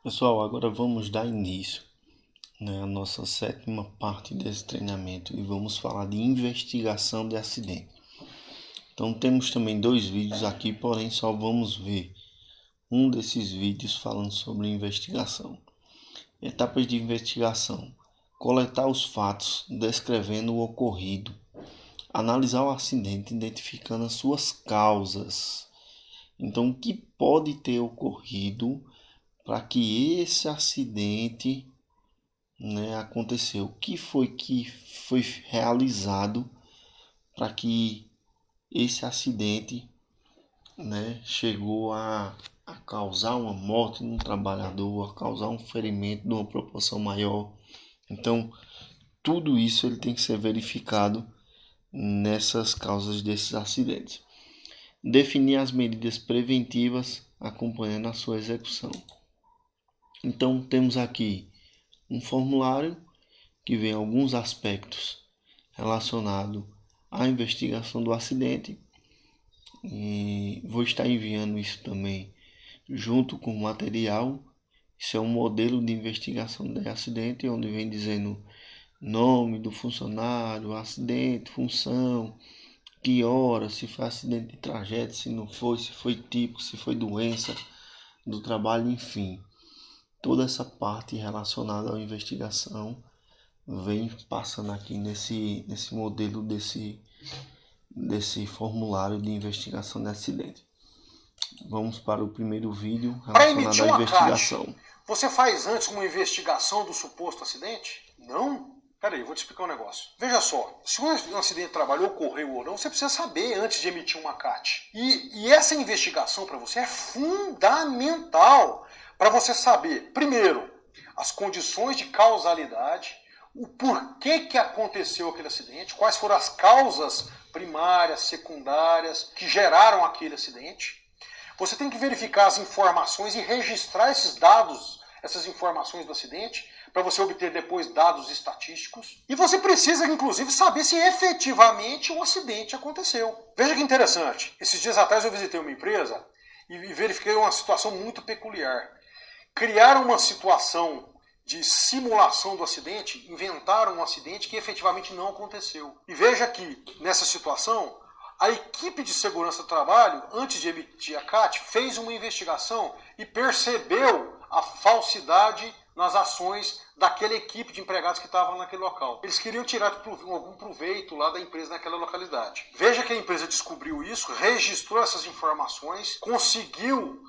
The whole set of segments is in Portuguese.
Pessoal, agora vamos dar início, à nossa sétima parte desse treinamento e vamos falar de investigação de acidente. Então temos também dois vídeos aqui, porém só vamos ver um desses vídeos falando sobre investigação. Etapas de investigação: coletar os fatos descrevendo o ocorrido, analisar o acidente identificando as suas causas. Então, o que pode ter ocorrido para que esse acidente, aconteceu? O que foi realizado para que esse acidente, chegou a causar uma morte no trabalhador, a causar um ferimento de uma proporção maior? Então, tudo isso ele tem que ser verificado nessas causas desses acidentes. Definir as medidas preventivas acompanhando a sua execução. Então, temos aqui um formulário que vem alguns aspectos relacionados à investigação do acidente. E vou estar enviando isso também junto com o material. Isso é um modelo de investigação de acidente, onde vem dizendo nome do funcionário, acidente, função, que hora, se foi acidente de trajeto, se não foi, se foi típico, se foi doença do trabalho, enfim. Toda essa parte relacionada à investigação vem passando aqui nesse modelo desse formulário de investigação de acidente. Vamos para o primeiro vídeo relacionado à investigação. CAT, você faz antes uma investigação do suposto acidente? Não? Peraí, eu vou te explicar um negócio. Veja só, se um acidente de trabalho ocorreu ou não, você precisa saber antes de emitir uma CAT. E essa investigação para você é fundamental para você saber, primeiro, as condições de causalidade, o porquê que aconteceu aquele acidente, quais foram as causas primárias, secundárias que geraram aquele acidente. Você tem que verificar as informações e registrar esses dados, essas informações do acidente, para você obter depois dados estatísticos. E você precisa, inclusive, saber se efetivamente o acidente aconteceu. Veja que interessante. Esses dias atrás eu visitei uma empresa e verifiquei uma situação muito peculiar. Criaram uma situação de simulação do acidente, inventaram um acidente que efetivamente não aconteceu. E veja que, nessa situação, a equipe de segurança do trabalho, antes de emitir a CAT, fez uma investigação e percebeu a falsidade nas ações daquela equipe de empregados que estavam naquele local. Eles queriam tirar algum proveito lá da empresa naquela localidade. Veja que a empresa descobriu isso, registrou essas informações, conseguiu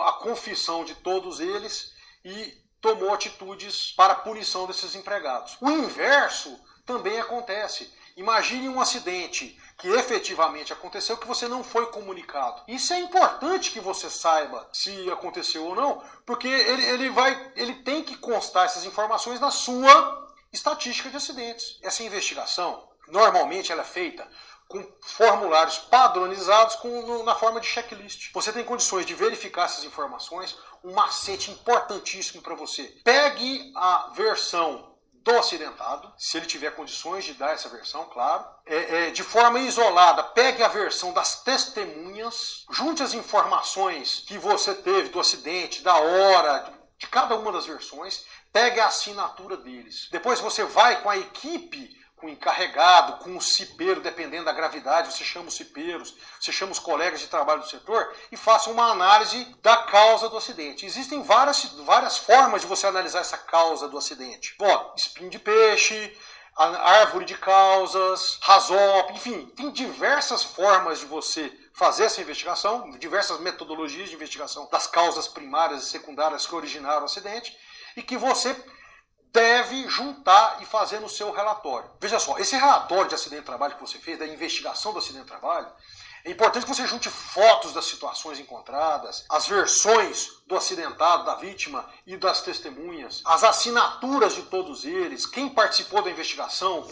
a confissão de todos eles e tomou atitudes para a punição desses empregados. O inverso também acontece. Imagine um acidente que efetivamente aconteceu que você não foi comunicado. Isso é importante que você saiba se aconteceu ou não, porque ele tem que constar essas informações na sua estatística de acidentes. Essa investigação, normalmente ela é feita com formulários padronizados na forma de checklist. Você tem condições de verificar essas informações. Um macete importantíssimo para você. Pegue a versão do acidentado, se ele tiver condições de dar essa versão, claro. De forma isolada, pegue a versão das testemunhas, junte as informações que você teve do acidente, da hora, de cada uma das versões, pegue a assinatura deles. Depois você vai com a equipe, com o encarregado, com o cipeiro, dependendo da gravidade, você chama os cipeiros, você chama os colegas de trabalho do setor e faça uma análise da causa do acidente. Existem várias formas de você analisar essa causa do acidente. Bom, espinho de peixe, árvore de causas, RASOP, enfim, tem diversas formas de você fazer essa investigação, diversas metodologias de investigação das causas primárias e secundárias que originaram o acidente e que você deve juntar e fazer no seu relatório. Veja só, esse relatório de acidente de trabalho que você fez, da investigação do acidente de trabalho, é importante que você junte fotos das situações encontradas, as versões do acidentado, da vítima e das testemunhas, as assinaturas de todos eles, quem participou da investigação,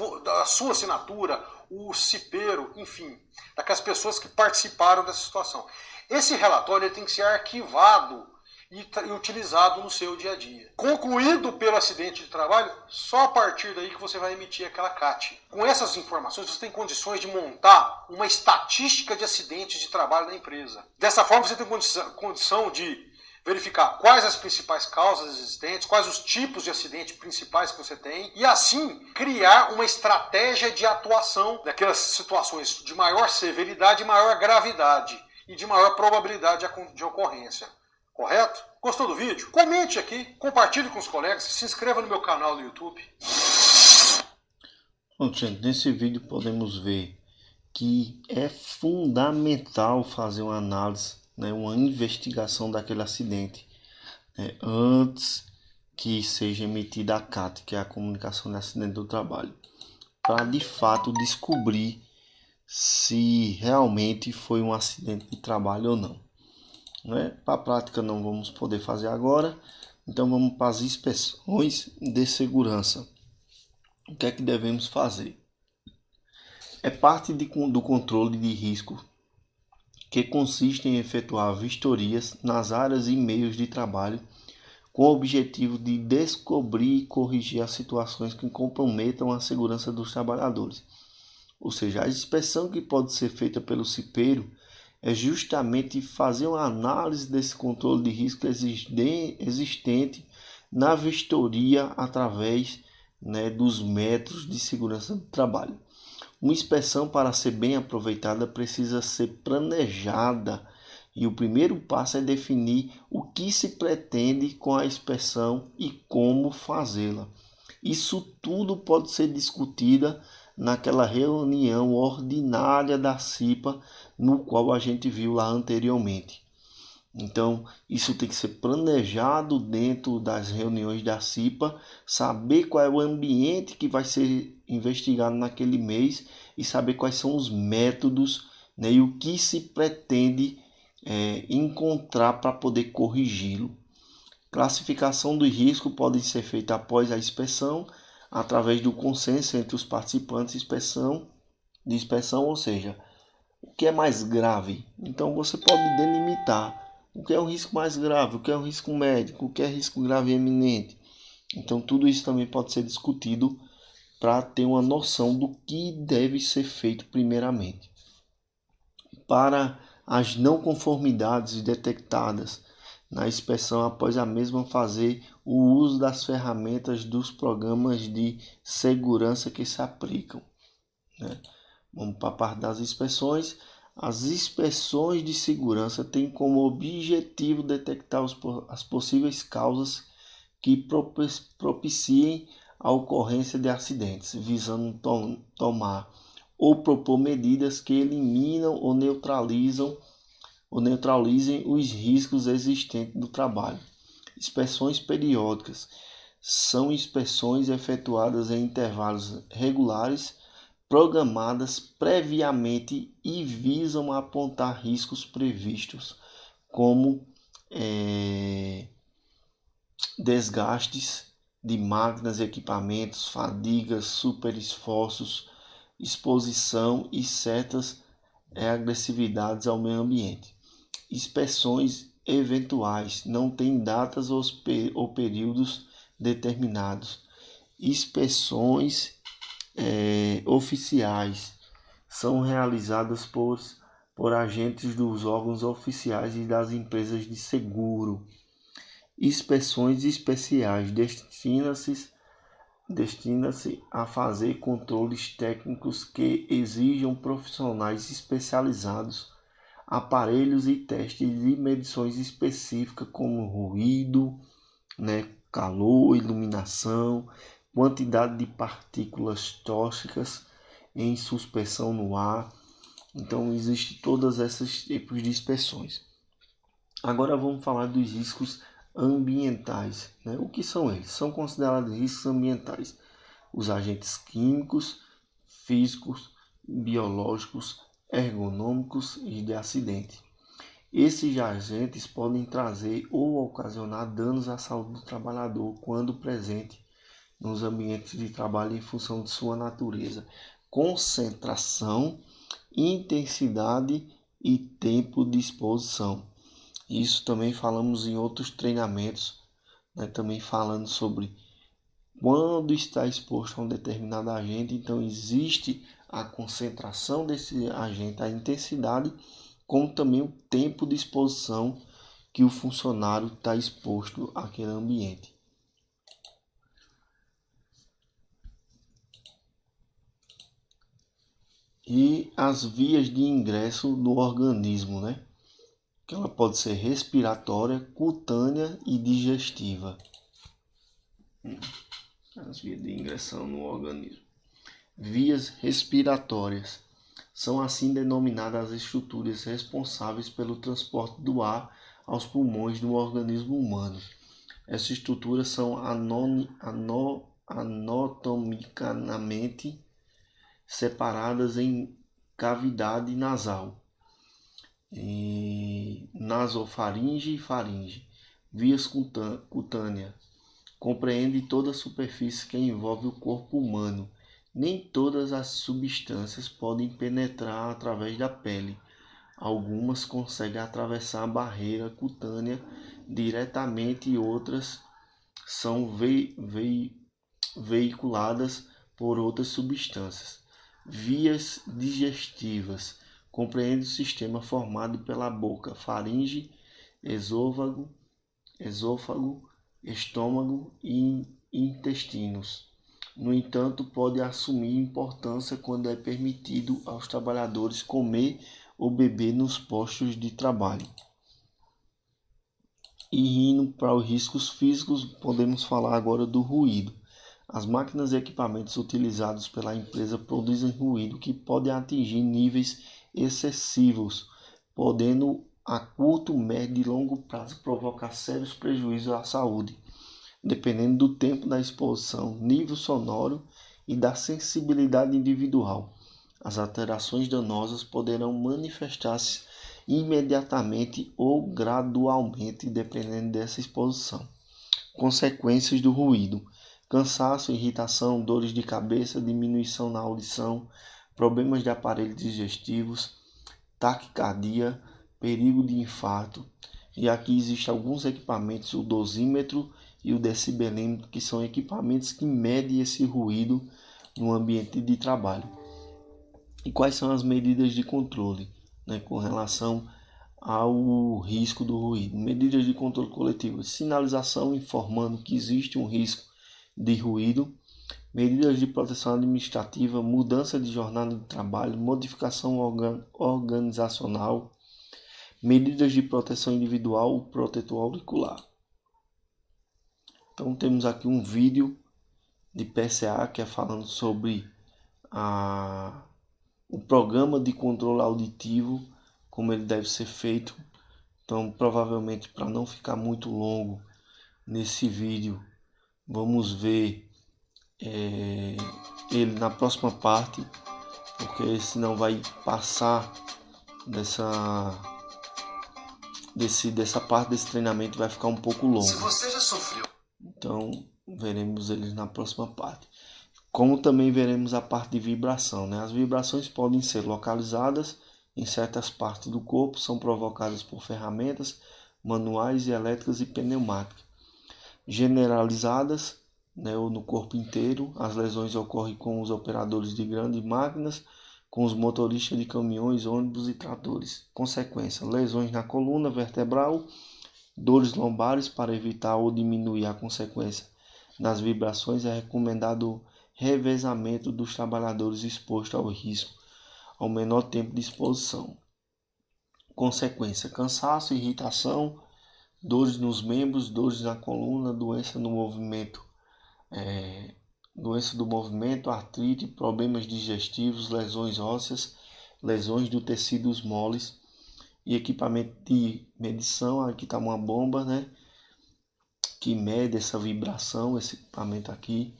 a sua assinatura, o cipeiro, enfim, daquelas pessoas que participaram dessa situação. Esse relatório tem que ser arquivado e utilizado no seu dia a dia. Concluído pelo acidente de trabalho, só a partir daí que você vai emitir aquela CAT. Com essas informações, você tem condições de montar uma estatística de acidentes de trabalho na empresa. Dessa forma, você tem condição de verificar quais as principais causas existentes, quais os tipos de acidente principais que você tem e assim criar uma estratégia de atuação daquelas situações de maior severidade e maior gravidade e de maior probabilidade de ocorrência. Correto? Gostou do vídeo? Comente aqui, compartilhe com os colegas, se inscreva no meu canal no YouTube. Bom, gente, nesse vídeo podemos ver que é fundamental fazer uma análise, né, uma investigação daquele acidente, né, antes que seja emitida a CAT, que é a comunicação de acidente do trabalho, para de fato descobrir se realmente foi um acidente de trabalho ou não. Né? Para a prática não vamos poder fazer agora, então vamos para as inspeções de segurança. O que é que devemos fazer? É parte do controle de risco, que consiste em efetuar vistorias nas áreas e meios de trabalho com o objetivo de descobrir e corrigir as situações que comprometam a segurança dos trabalhadores. Ou seja, a inspeção que pode ser feita pelo cipeiro é justamente fazer uma análise desse controle de risco existente na vistoria através, né, dos métodos de segurança do trabalho. Uma inspeção, para ser bem aproveitada, precisa ser planejada e o primeiro passo é definir o que se pretende com a inspeção e como fazê-la. Isso tudo pode ser discutido naquela reunião ordinária da CIPA, no qual a gente viu lá anteriormente. Então, isso tem que ser planejado dentro das reuniões da CIPA, saber qual é o ambiente que vai ser investigado naquele mês e saber quais são os métodos, né, e o que se pretende encontrar para poder corrigi-lo. Classificação do risco pode ser feita após a inspeção, através do consenso entre os participantes de inspeção, ou seja, o que é mais grave. Então você pode delimitar o que é um risco mais grave, o que é um risco médico, o que é risco grave e eminente. Então tudo isso também pode ser discutido para ter uma noção do que deve ser feito primeiramente. Para as não conformidades detectadas na inspeção, após a mesma, fazer o uso das ferramentas dos programas de segurança que se aplicam, né? Vamos para a parte das inspeções. As inspeções de segurança têm como objetivo detectar as possíveis causas que propiciem a ocorrência de acidentes, visando tomar ou propor medidas que eliminam ou neutralizem os riscos existentes do trabalho. Inspeções periódicas são inspeções efetuadas em intervalos regulares, programadas previamente e visam apontar riscos previstos, como desgastes de máquinas e equipamentos, fadigas, superesforços, exposição e certas agressividades ao meio ambiente. Inspeções eventuais não têm datas ou períodos determinados. Inspeções oficiais são realizadas por agentes dos órgãos oficiais e das empresas de seguro. Inspeções especiais destina-se a fazer controles técnicos que exijam profissionais especializados, aparelhos e testes de medições específicas como ruído, né, calor, iluminação, quantidade de partículas tóxicas em suspensão no ar. Então existem todos esses tipos de inspeções. Agora vamos falar dos riscos ambientais, né? O que são eles? São considerados riscos ambientais os agentes químicos, físicos, biológicos, ergonômicos e de acidente. Esses agentes podem trazer ou ocasionar danos à saúde do trabalhador quando presente nos ambientes de trabalho em função de sua natureza, concentração, intensidade e tempo de exposição. Isso também falamos em outros treinamentos, né? Também falando sobre quando está exposto a um determinado agente. Então existe a concentração desse agente, a intensidade, como também o tempo de exposição que o funcionário está exposto àquele ambiente. E as vias de ingresso do organismo, né? Que ela pode ser respiratória, cutânea e digestiva. As vias de ingressão no organismo. Vias respiratórias são assim denominadas as estruturas responsáveis pelo transporte do ar aos pulmões do organismo humano. Essas estruturas são anatomicamente separadas em cavidade nasal, nasofaringe e faringe. Vias cutânea compreende toda a superfície que envolve o corpo humano. Nem todas as substâncias podem penetrar através da pele. Algumas conseguem atravessar a barreira cutânea diretamente e outras são veiculadas por outras substâncias. Vias digestivas compreende o sistema formado pela boca, faringe, esôfago, estômago e intestinos. No entanto, pode assumir importância quando é permitido aos trabalhadores comer ou beber nos postos de trabalho. E indo para os riscos físicos, podemos falar agora do ruído. As máquinas e equipamentos utilizados pela empresa produzem ruído que pode atingir níveis excessivos, podendo a curto, médio e longo prazo provocar sérios prejuízos à saúde, dependendo do tempo da exposição, nível sonoro e da sensibilidade individual. As alterações danosas poderão manifestar-se imediatamente ou gradualmente, dependendo dessa exposição. Consequências do ruído: cansaço, irritação, dores de cabeça, diminuição na audição, problemas de aparelhos digestivos, taquicardia, perigo de infarto. E aqui existem alguns equipamentos, o dosímetro e o decibelímetro, que são equipamentos que medem esse ruído no ambiente de trabalho. E quais são as medidas de controle, né, com relação ao risco do ruído? Medidas de controle coletivo: sinalização informando que existe um risco de ruído, medidas de proteção administrativa, mudança de jornada de trabalho, modificação organizacional, medidas de proteção individual, o protetor auricular. Então temos aqui um vídeo de PCA que é falando sobre o programa de controle auditivo, como ele deve ser feito. Então, provavelmente, para não ficar muito longo nesse vídeo, vamos ver ele na próxima parte, porque senão vai passar dessa parte desse treinamento, vai ficar um pouco longo. Se você já sofreu. Então, veremos eles na próxima parte. Como também veremos a parte de vibração, né? As vibrações podem ser localizadas em certas partes do corpo, são provocadas por ferramentas manuais e elétricas e pneumáticas. Generalizadas, né, ou no corpo inteiro, as lesões ocorrem com os operadores de grandes máquinas, com os motoristas de caminhões, ônibus e tratores. Consequência: lesões na coluna vertebral, dores lombares. Para evitar ou diminuir a consequência das vibrações, é recomendado revezamento dos trabalhadores expostos ao risco ao menor tempo de exposição. Consequência: cansaço, irritação, dores nos membros, dores na coluna, doença do movimento, artrite, problemas digestivos, lesões ósseas, lesões do tecidos moles. E equipamento de medição: aqui está uma bomba, né, que mede essa vibração. Esse equipamento aqui,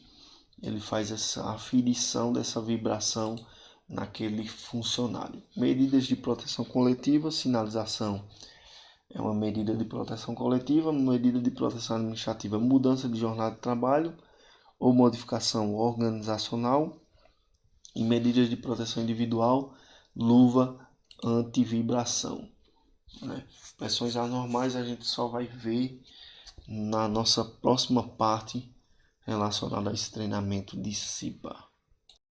ele faz essa aferição dessa vibração naquele funcionário. Medidas de proteção coletiva: sinalização é uma medida de proteção coletiva. Medida de proteção administrativa: mudança de jornada de trabalho ou modificação organizacional. E medidas de proteção individual: luva anti-vibração. Pressões anormais a gente só vai ver na nossa próxima parte relacionada a esse treinamento de CIPA.